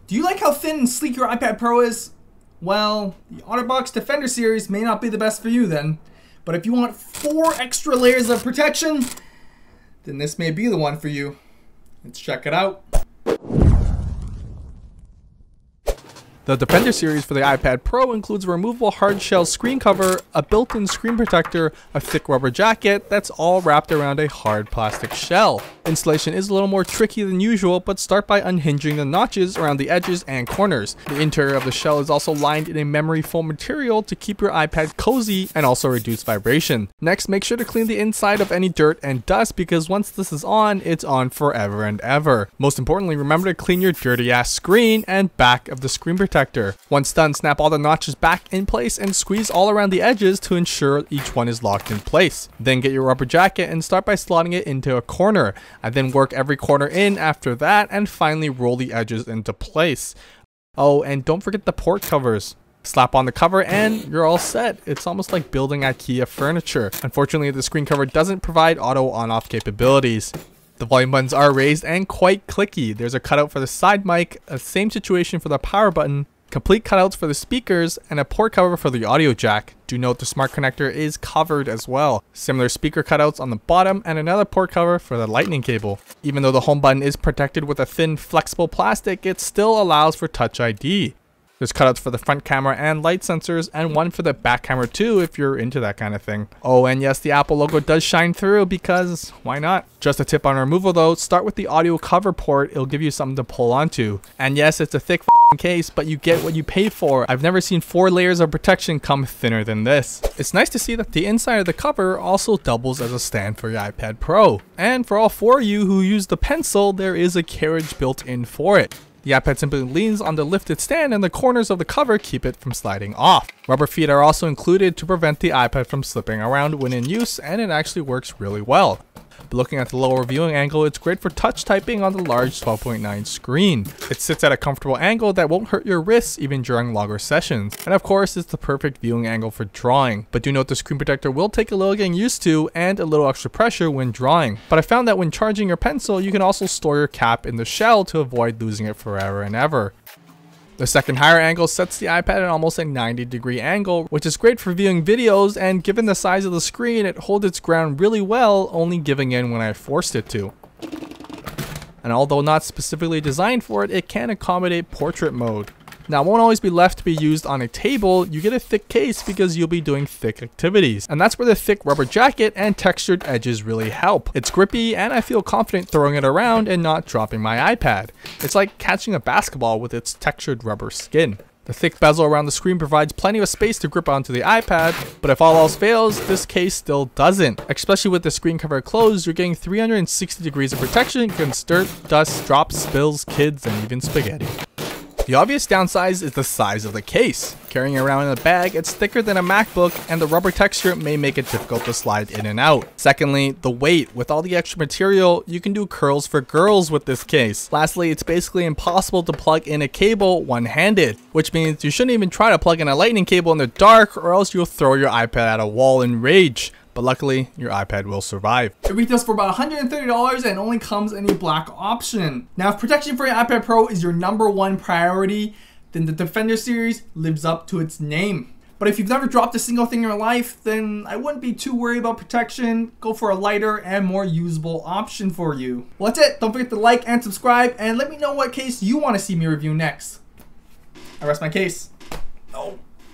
Do you like how thin and sleek your iPad Pro is? Well, the OtterBox Defender Series may not be the best for you then. But if you want 4 extra layers of protection, then this may be the one for you. Let's check it out. The Defender Series for the iPad Pro includes a removable hard shell screen cover, a built-in screen protector, a thick rubber jacket that's all wrapped around a hard plastic shell. Installation is a little more tricky than usual, but start by unhinging the notches around the edges and corners. The interior of the shell is also lined in a memory foam material to keep your iPad cozy and also reduce vibration. Next, make sure to clean the inside of any dirt and dust because once this is on, it's on forever and ever. Most importantly, remember to clean your dirty ass screen and back of the screen protector. Once done, snap all the notches back in place and squeeze all around the edges to ensure each one is locked in place. Then get your rubber jacket and start by slotting it into a corner. And then work every corner in after that and finally roll the edges into place. Oh, and don't forget the port covers. Slap on the cover and you're all set. It's almost like building IKEA furniture. Unfortunately, the screen cover doesn't provide auto on-off capabilities. The volume buttons are raised and quite clicky. There's a cutout for the side mic, a same situation for the power button, complete cutouts for the speakers, and a port cover for the audio jack. Do note the smart connector is covered as well. Similar speaker cutouts on the bottom and another port cover for the lightning cable. Even though the home button is protected with a thin flexible plastic, it still allows for Touch ID. There's cutouts for the front camera and light sensors, and one for the back camera too if you're into that kind of thing. Oh, and yes, the Apple logo does shine through because why not? Just a tip on removal though, start with the audio cover port, it'll give you something to pull onto. And yes, it's a thick case, but you get what you pay for. I've never seen 4 layers of protection come thinner than this. It's nice to see that the inside of the cover also doubles as a stand for your iPad Pro. And for all 4 of you who use the pencil, there is a carriage built in for it. The iPad simply leans on the lifted stand and the corners of the cover keep it from sliding off. Rubber feet are also included to prevent the iPad from slipping around when in use, and it actually works really well. But looking at the lower viewing angle, it's great for touch typing on the large 12.9 screen. It sits at a comfortable angle that won't hurt your wrists even during longer sessions. And of course, it's the perfect viewing angle for drawing. But do note the screen protector will take a little getting used to and a little extra pressure when drawing. But I found that when charging your pencil, you can also store your cap in the shell to avoid losing it forever and ever. The second higher angle sets the iPad at almost a 90-degree angle, which is great for viewing videos, and given the size of the screen, it holds its ground really well, only giving in when I forced it to. And although not specifically designed for it, it can accommodate portrait mode. Now, it won't always be left to be used on a table. You get a thick case because you'll be doing thick activities. And that's where the thick rubber jacket and textured edges really help. It's grippy and I feel confident throwing it around and not dropping my iPad. It's like catching a basketball with its textured rubber skin. The thick bezel around the screen provides plenty of space to grip onto the iPad, but if all else fails, this case still doesn't. Especially with the screen cover closed, you're getting 360 degrees of protection against dirt, dust, drops, spills, kids, and even spaghetti. The obvious downside is the size of the case. Carrying it around in a bag, it's thicker than a MacBook and the rubber texture may make it difficult to slide in and out. Secondly, the weight. With all the extra material, you can do curls for girls with this case. Lastly, it's basically impossible to plug in a cable one-handed, which means you shouldn't even try to plug in a lightning cable in the dark or else you'll throw your iPad at a wall in rage. But luckily, your iPad will survive. It retails for about $130 and only comes in a black option. Now, if protection for your iPad Pro is your #1 priority, then the Defender Series lives up to its name. But if you've never dropped a single thing in your life, then I wouldn't be too worried about protection. Go for a lighter and more usable option for you. Well, that's it. Don't forget to like and subscribe, and let me know what case you want to see me review next. I rest my case.